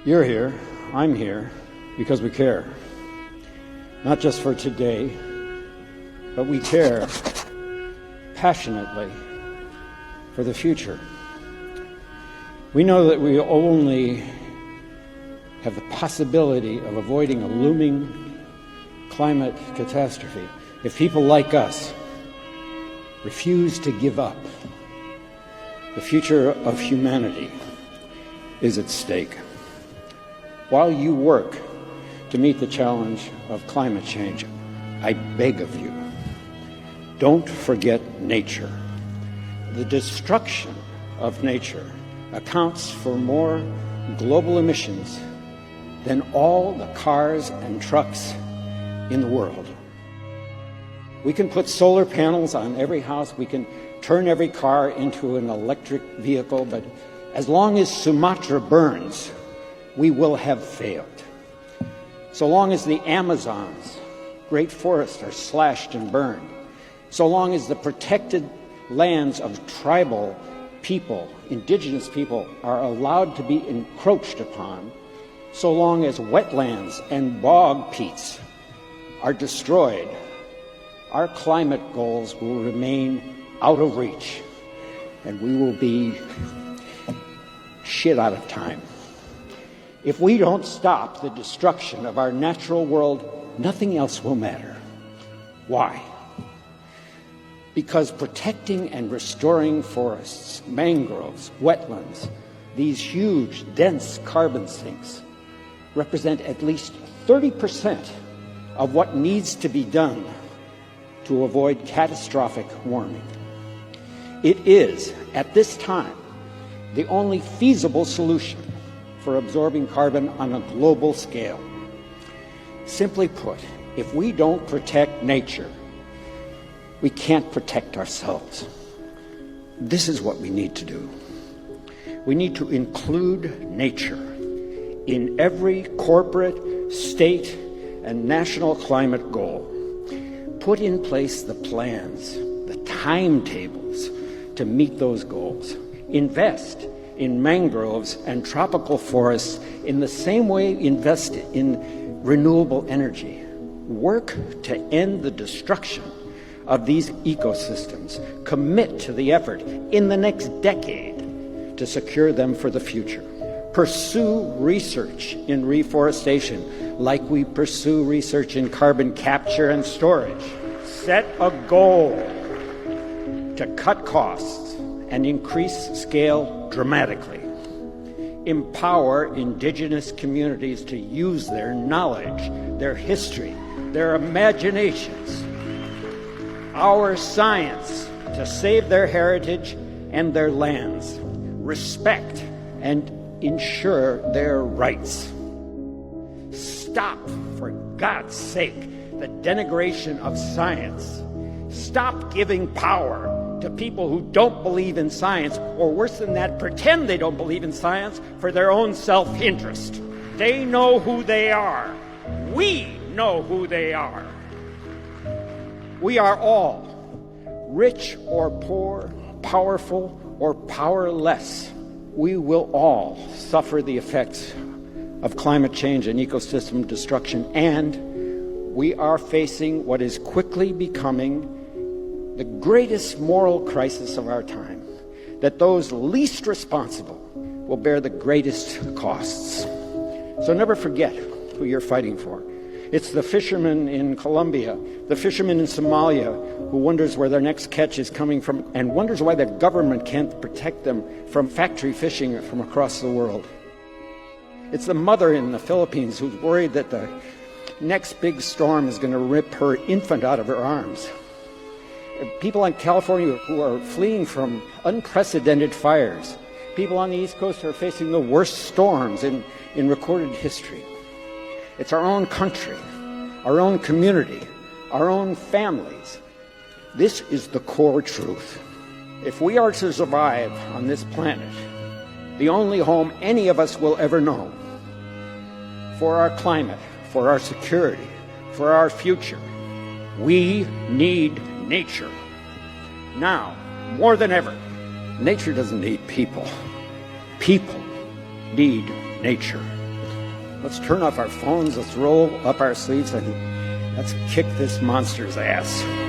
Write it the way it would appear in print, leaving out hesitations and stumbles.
You're here, I'm here, because we care. Not just for today, but we care passionately for the future. We know that we only have the possibility of avoiding a looming climate catastrophe if people like us refuse to give up. The future of humanity is at stake. While you work to meet the challenge of climate change, I beg of you, don't forget nature. The destruction of nature accounts for more global emissions than all the cars and trucks in the world. We can put solar panels on every house, we can turn every car into an electric vehicle, but as long as Sumatra burns, we will have failed. So long as the Amazon's great forests are slashed and burned, so long as the protected lands of tribal people, indigenous people, are allowed to be encroached upon, so long as wetlands and bog peats are destroyed, our climate goals will remain out of reach, and we will be shit out of time. If we don't stop the destruction of our natural world, nothing else will matter. Why? Because protecting and restoring forests, mangroves, wetlands, these huge, dense carbon sinks, represent at least 30% of what needs to be done to avoid catastrophic warming. It is, at this time, the only feasible solution for absorbing carbon on a global scale. Simply put, if we don't protect nature, we can't protect ourselves. This is what we need to do. We need to include nature in every corporate, state, and national climate goal. Put in place the plans, the timetables to meet those goals. Invest in mangroves and tropical forests in the same way invest in renewable energy. Work to end the destruction of these ecosystems. Commit to the effort in the next decade to secure them for the future. Pursue research in reforestation like we pursue research in carbon capture and storage. Set a goal to cut costs and increase scale dramatically. Empower indigenous communities to use their knowledge, their history, their imaginations, our science to save their heritage and their lands. Respect and ensure their rights. Stop, for God's sake, the denigration of science. Stop giving power to people who don't believe in science, or worse than that, pretend they don't believe in science for their own self-interest. They know who they are. We know who they are. We are all, rich or poor, powerful or powerless. We will all suffer the effects of climate change and ecosystem destruction, and we are facing what is quickly becoming the greatest moral crisis of our time, that those least responsible will bear the greatest costs. So never forget who you're fighting for. It's the fisherman in Colombia, the fisherman in Somalia who wonders where their next catch is coming from and wonders why the government can't protect them from factory fishing from across the world. It's the mother in the Philippines who's worried that the next big storm is going to rip her infant out of her arms. People in California who are fleeing from unprecedented fires. People on the East Coast are facing the worst storms in recorded history. It's our own country, our own community, our own families. This is the core truth. If we are to survive on this planet, the only home any of us will ever know, for our climate, for our security, for our future, we need nature. Now, more than ever, nature doesn't need people. People need nature. Let's turn off our phones, let's roll up our sleeves, and let's kick this monster's ass.